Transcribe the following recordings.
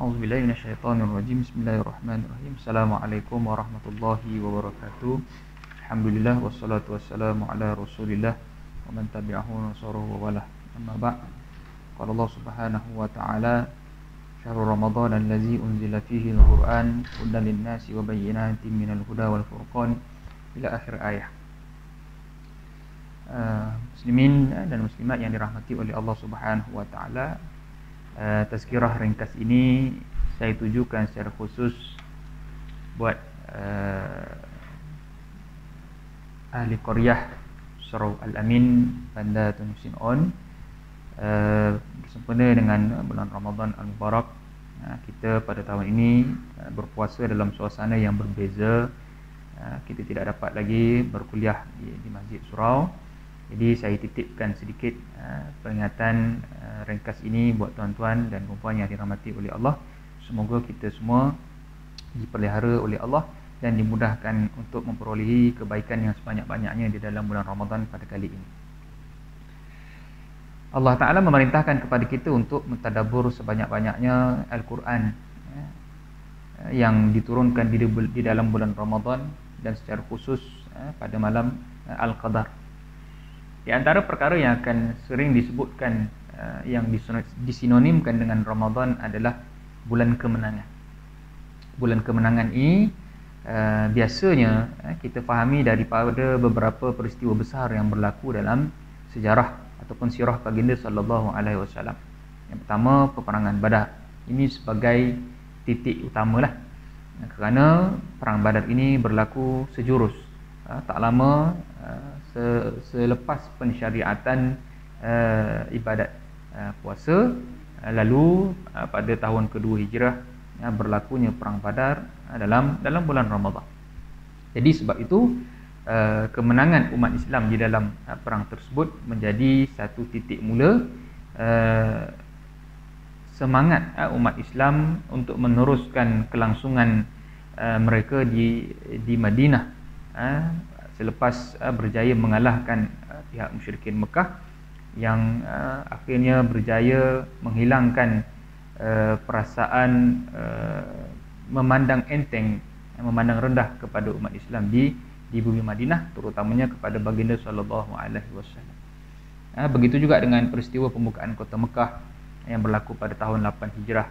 A'udzubillahi minasyaitonirrajim. Bismillahirrahmanirrahim. Assalamualaikum warahmatullahi wabarakatuh. Alhamdulillah wassalatu wassalamu ala Rasulillah wa man tabi'ahu nasarahu wa walah. Amma ba'd. Qala Allah Subhanahu wa ta'ala, "Syahrul Ramadan allazi unzila fihi al-Qur'an hudan lin-nasi wa bayyinatin minal huda wal furqan." Ila akhir ayat. Muslimin dan muslimat yang dirahmati oleh Allah Subhanahu wa ta'ala, tazkirah ringkas ini saya tujukan secara khusus buat ahli qaryah Surau Al-Amin, Banda Tun Husin On, bersempena dengan bulan Ramadan Al-Mubarak. Kita pada tahun ini berpuasa dalam suasana yang berbeza. Kita tidak dapat lagi berkuliah di Masjid Surau. Jadi saya titipkan sedikit peringatan ringkas ini buat tuan-tuan dan puan yang dirahmati oleh Allah. Semoga kita semua dipelihara oleh Allah dan dimudahkan untuk memperolehi kebaikan yang sebanyak-banyaknya di dalam bulan Ramadan pada kali ini. Allah Ta'ala memerintahkan kepada kita untuk mentadabbur sebanyak-banyaknya Al-Quran yang diturunkan di dalam bulan Ramadan dan secara khusus pada malam Al-Qadar. Di antara perkara yang akan sering disebutkan yang disinonimkan dengan Ramadan adalah bulan kemenangan. Bulan kemenangan ini biasanya kita fahami daripada beberapa peristiwa besar yang berlaku dalam sejarah ataupun sirah baginda sallallahu alaihi wasallam. Yang pertama, peperangan Badar. Ini sebagai titik utamalah. Kerana perang Badar ini berlaku sejurus. Tak lama selepas pensyariatan ibadat puasa, lalu pada tahun kedua Hijrah berlakunya perang Badar dalam bulan Ramadan. Jadi sebab itu kemenangan umat Islam di dalam perang tersebut menjadi satu titik mula semangat umat Islam untuk meneruskan kelangsungan mereka di Madinah selepas berjaya mengalahkan pihak musyrikin Mekah yang akhirnya berjaya menghilangkan perasaan memandang enteng, memandang rendah kepada umat Islam di bumi Madinah, terutamanya kepada baginda sallallahu alaihi wasallam. Begitu juga dengan peristiwa pembukaan kota Mekah yang berlaku pada tahun 8 Hijrah.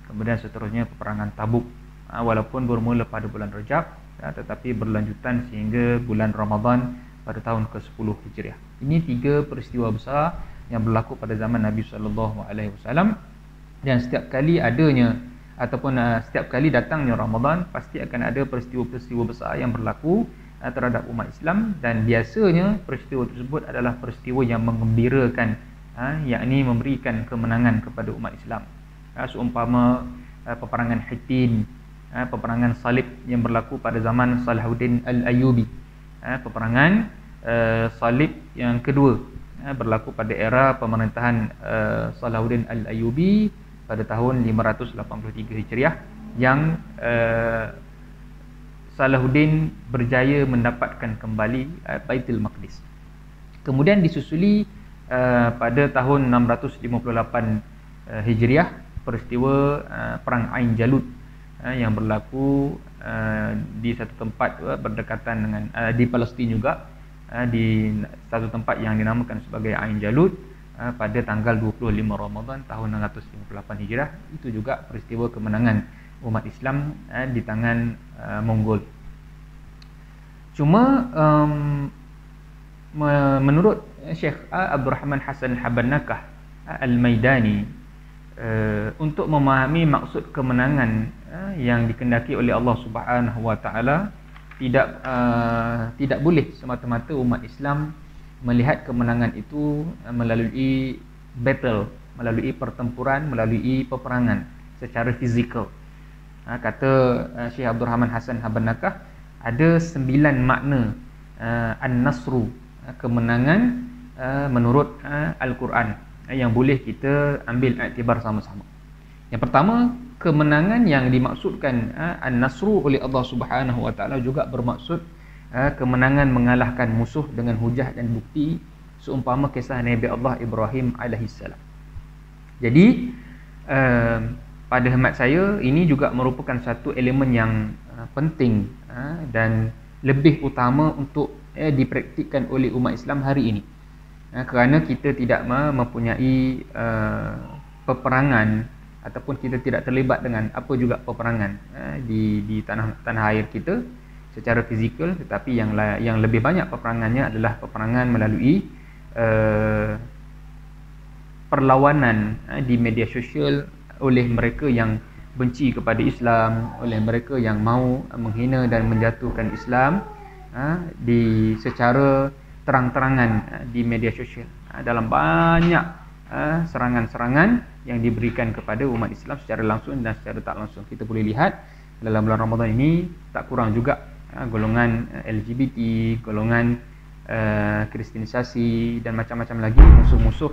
Kemudian seterusnya peperangan Tabuk, walaupun bermula pada bulan Rajab, tetapi berlanjutan sehingga bulan Ramadan pada tahun ke-10 Hijriah. Ini 3 peristiwa besar yang berlaku pada zaman Nabi sallallahu alaihi wasallam, dan setiap kali adanya ataupun setiap kali datangnya Ramadan pasti akan ada peristiwa-peristiwa besar yang berlaku terhadap umat Islam, dan biasanya peristiwa tersebut adalah peristiwa yang menggembirakan, yakni memberikan kemenangan kepada umat Islam. Seumpama peperangan Hittin, peperangan salib yang berlaku pada zaman Salahuddin Al-Ayyubi, peperangan salib yang kedua berlaku pada era pemerintahan Salahuddin Al-Ayyubi pada tahun 583 Hijriah, yang Salahuddin berjaya mendapatkan kembali Baitul Maqdis. Kemudian disusuli pada tahun 658 Hijriah peristiwa perang Ain Jalut yang berlaku di satu tempat berdekatan dengan di Palestin juga, di satu tempat yang dinamakan sebagai Ain Jalut pada tanggal 25 Ramadan tahun 658 Hijrah. Itu juga peristiwa kemenangan umat Islam di tangan Mongol. Cuma menurut Syekh Abdul Rahman Hassan Habannakah Al-Maidani, untuk memahami maksud kemenangan yang dikehendaki oleh Allah Subhanahu wa taala, tidak boleh semata-mata umat Islam melihat kemenangan itu melalui battle, melalui pertempuran, melalui peperangan secara fizikal. Kata Syekh Abdul Rahman Hassan Habannakah, ada 9 makna an-nasru, kemenangan menurut Al-Quran, yang boleh kita ambil iktibar sama-sama. Yang pertama, kemenangan yang dimaksudkan an-nasru oleh Allah Subhanahu wa taala juga bermaksud kemenangan mengalahkan musuh dengan hujah dan bukti, seumpama kisah Nabi Allah Ibrahim alaihissalam. Jadi pada hemat saya ini juga merupakan satu elemen yang penting dan lebih utama untuk dipraktikkan oleh umat Islam hari ini. Kerana kita tidak mempunyai peperangan ataupun kita tidak terlibat dengan apa juga peperangan di tanah air kita secara fizikal, tetapi yang lebih banyak peperangannya adalah peperangan melalui perlawanan di media sosial oleh mereka yang benci kepada Islam, oleh mereka yang mahu menghina dan menjatuhkan Islam secara terang-terangan di media sosial. Dalam banyak serangan-serangan yang diberikan kepada umat Islam secara langsung dan secara tak langsung. Kita boleh lihat dalam bulan Ramadan ini tak kurang juga golongan LGBT, golongan kristenisasi dan macam-macam lagi musuh-musuh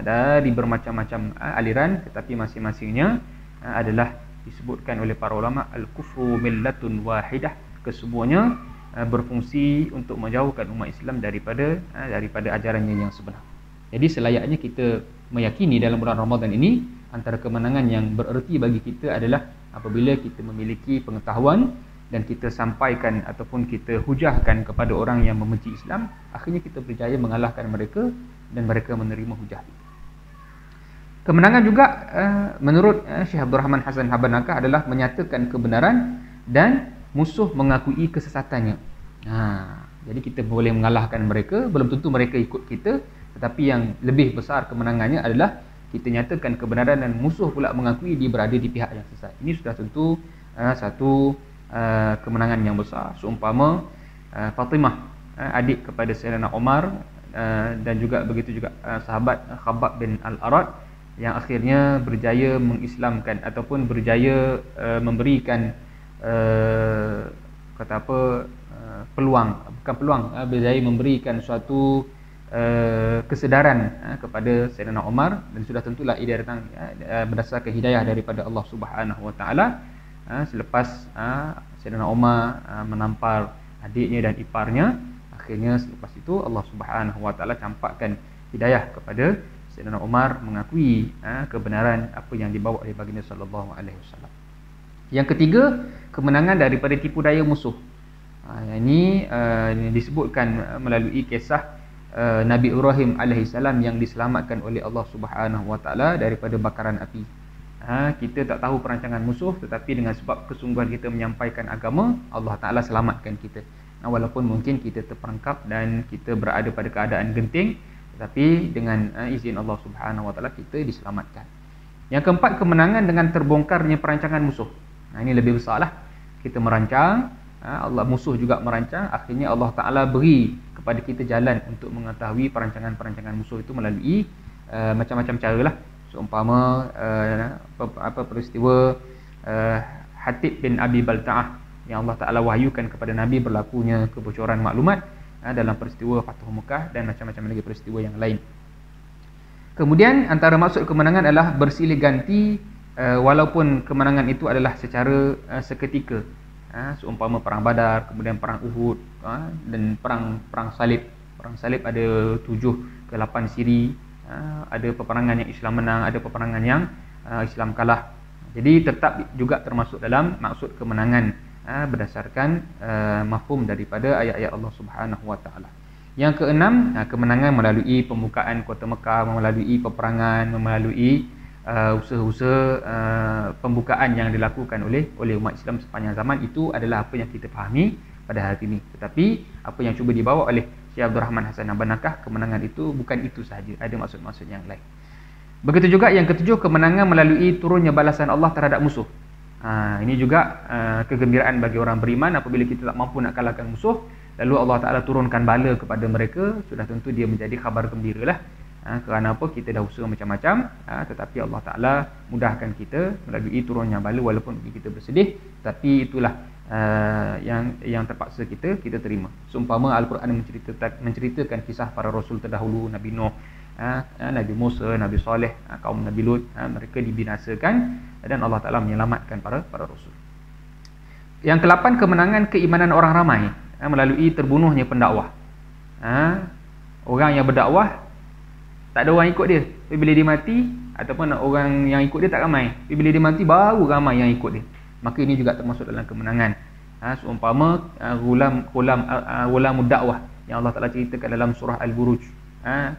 dari bermacam-macam aliran, tetapi masing-masingnya adalah disebutkan oleh para ulama al-kufru millatun wahidah, kesemuanya berfungsi untuk menjauhkan umat Islam daripada ajarannya yang sebenar. Jadi selayaknya kita meyakini dalam bulan Ramadan ini antara kemenangan yang bererti bagi kita adalah apabila kita memiliki pengetahuan dan kita sampaikan ataupun kita hujahkan kepada orang yang membenci Islam, akhirnya kita berjaya mengalahkan mereka dan mereka menerima hujah kita. Kemenangan juga menurut Syekh Abdul Rahman Hassan Habanakah adalah menyatakan kebenaran dan musuh mengakui kesesatannya. Jadi kita boleh mengalahkan mereka, belum tentu mereka ikut kita, tetapi yang lebih besar kemenangannya adalah kita nyatakan kebenaran dan musuh pula mengakui dia berada di pihak yang sesat. Ini sudah tentu satu kemenangan yang besar. Seumpama Fatimah, adik kepada Sayyidina Umar, dan juga begitu juga sahabat Khabbab bin Al-Arad yang akhirnya berjaya mengislamkan ataupun berjaya memberikan berjaya memberikan suatu kesedaran kepada Sayyidina Umar, dan sudah tentulah ia datang berdasarkan hidayah daripada Allah Subhanahu Wa Taala. Selepas Sayyidina Umar menampar adiknya dan iparnya, akhirnya selepas itu Allah Subhanahu Wa Taala campakkan hidayah kepada Sayyidina Umar mengakui kebenaran apa yang dibawa oleh baginda sallallahu alaihi wasallam. Yang ketiga, kemenangan daripada tipu daya musuh. Ini disebutkan melalui kisah Nabi Ibrahim alaihissalam yang diselamatkan oleh Allah Subhanahu Wa Taala daripada bakaran api. Kita tak tahu perancangan musuh, tetapi dengan sebab kesungguhan kita menyampaikan agama, Allah Taala selamatkan kita. Walaupun mungkin kita terperangkap dan kita berada pada keadaan genting, tetapi dengan izin Allah Subhanahu Wa Taala kita diselamatkan. Yang keempat, kemenangan dengan terbongkarnya perancangan musuh. Ini lebih besarlah. Kita merancang, Allah musuh juga merancang, akhirnya Allah Taala beri kepada kita jalan untuk mengetahui perancangan-perancangan musuh itu melalui macam-macam caralah. Seumpama peristiwa Hatib bin Abi Balta'ah yang Allah Taala wahyukan kepada Nabi berlakunya kebocoran maklumat dalam peristiwa Fathu Mekah dan macam-macam lagi peristiwa yang lain. Kemudian antara maksud kemenangan adalah bersilih ganti, walaupun kemenangan itu adalah secara seketika. Seumpama perang Badar, kemudian perang Uhud, dan perang Salib. Perang Salib ada 7 ke 8 siri. Ada peperangan yang Islam menang, ada peperangan yang Islam kalah. Jadi tetap juga termasuk dalam maksud kemenangan berdasarkan mafhum daripada ayat-ayat Allah Subhanahu Wa Taala. Yang keenam, kemenangan melalui pembukaan kota Mekah, melalui peperangan, melalui usaha-usaha pembukaan yang dilakukan oleh umat Islam sepanjang zaman. Itu adalah apa yang kita fahami pada hari ini. Tetapi apa yang cuba dibawa oleh Syekh Abdul Rahman Hassan Habanakah, kemenangan itu bukan itu sahaja, ada maksud-maksud yang lain. Begitu juga yang ketujuh, kemenangan melalui turunnya balasan Allah terhadap musuh. Ini juga kegembiraan bagi orang beriman apabila kita tak mampu nak kalahkan musuh, lalu Allah Ta'ala turunkan bala kepada mereka. Sudah tentu dia menjadi khabar gembira lah. Kerana apa? Kita dah usaha macam-macam, tetapi Allah Ta'ala mudahkan kita melalui turunnya bala, walaupun kita bersedih, tapi itulah yang terpaksa kita terima. Seumpama Al-Quran menceritakan kisah para rasul terdahulu, Nabi Nuh, Nabi Musa, Nabi Saleh, kaum Nabi Lut, mereka dibinasakan dan Allah Ta'ala menyelamatkan para rasul. Yang ke-8, kemenangan keimanan orang ramai melalui terbunuhnya pendakwah. Orang yang berdakwah tak ada orang ikut dia, tapi bila dia mati, ataupun orang yang ikut dia tak ramai. Tapi bila dia mati baru ramai yang ikut dia. Maka ini juga termasuk dalam kemenangan. Seumpama gulamud dakwah yang Allah Taala ceritakan dalam surah Al-Buruj.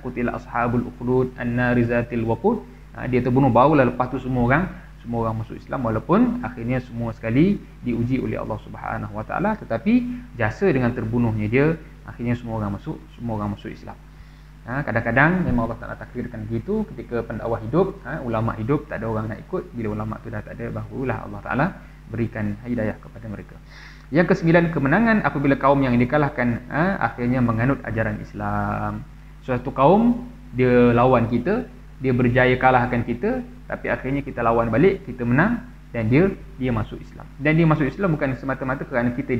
Qutila ashabul ukhdud an-nari zatil waqud. Dia terbunuh barulah lepas tu semua orang masuk Islam, walaupun akhirnya semua sekali diuji oleh Allah Subhanahu Wa Taala, tetapi jasa dengan terbunuhnya dia akhirnya semua orang masuk Islam. Kadang-kadang memang Allah Taala takdirkan begitu ketika pendakwah hidup, ulama hidup, tak ada orang nak ikut. Bila ulama tu dah tak ada, barulah Allah Taala berikan hidayah kepada mereka. Yang kesembilan, kemenangan apabila kaum yang dikalahkan akhirnya menganut ajaran Islam. Suatu kaum dia lawan kita, dia berjaya kalahkan kita, tapi akhirnya kita lawan balik, kita menang dan dia masuk Islam. Dan dia masuk Islam bukan semata-mata kerana kita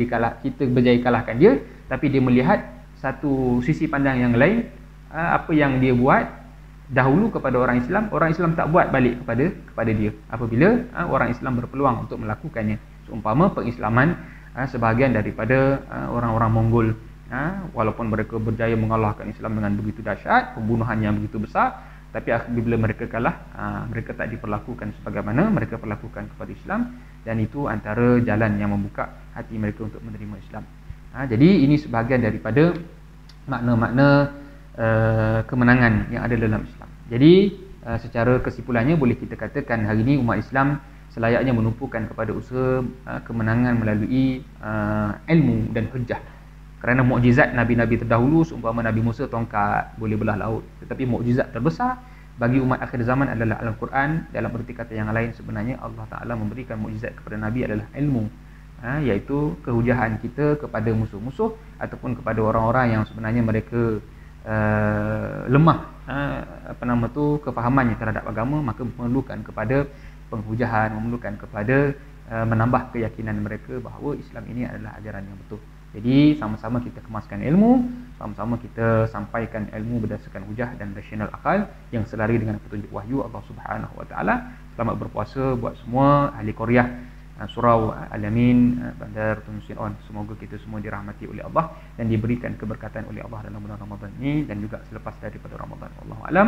berjaya kalahkan dia, tapi dia melihat satu sisi pandang yang lain. Apa yang dia buat dahulu kepada orang Islam tak buat balik kepada dia apabila orang Islam berpeluang untuk melakukannya. Seumpama pengislaman sebahagian daripada orang-orang Mongol, walaupun mereka berjaya mengalahkan Islam dengan begitu dahsyat, pembunuhan yang begitu besar, tapi bila mereka kalah, mereka tak diperlakukan sebagaimana mereka perlakukan kepada Islam, dan itu antara jalan yang membuka hati mereka untuk menerima Islam. Jadi ini sebahagian daripada makna-makna kemenangan yang ada dalam Islam. Jadi secara kesimpulannya boleh kita katakan hari ini umat Islam selayaknya menumpukan kepada usaha kemenangan melalui ilmu dan hujjah. Kerana mukjizat nabi-nabi terdahulu, seumpama Nabi Musa tongkat boleh belah laut, tetapi mukjizat terbesar bagi umat akhir zaman adalah Al-Quran. Dalam erti kata yang lain, sebenarnya Allah Ta'ala memberikan mukjizat kepada Nabi adalah ilmu, iaitu kehujahan kita kepada musuh-musuh ataupun kepada orang-orang yang sebenarnya mereka lemah kefahamannya terhadap agama, maka memerlukan kepada penghujahan, memerlukan kepada menambah keyakinan mereka bahawa Islam ini adalah ajaran yang betul. Jadi sama-sama kita kemaskan ilmu, sama-sama kita sampaikan ilmu berdasarkan hujah dan rasional akal yang selari dengan petunjuk wahyu Allah Subhanahu Wa Taala. Selamat berpuasa buat semua ahli Korea, Surau Al-Amin, Bandar Tun Sin On. Semoga kita semua dirahmati oleh Allah dan diberikan keberkatan oleh Allah dalam bulan Ramadan ini dan juga selepas daripada Ramadan. Wallahu alam.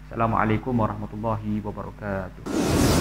Assalamualaikum warahmatullahi wabarakatuh.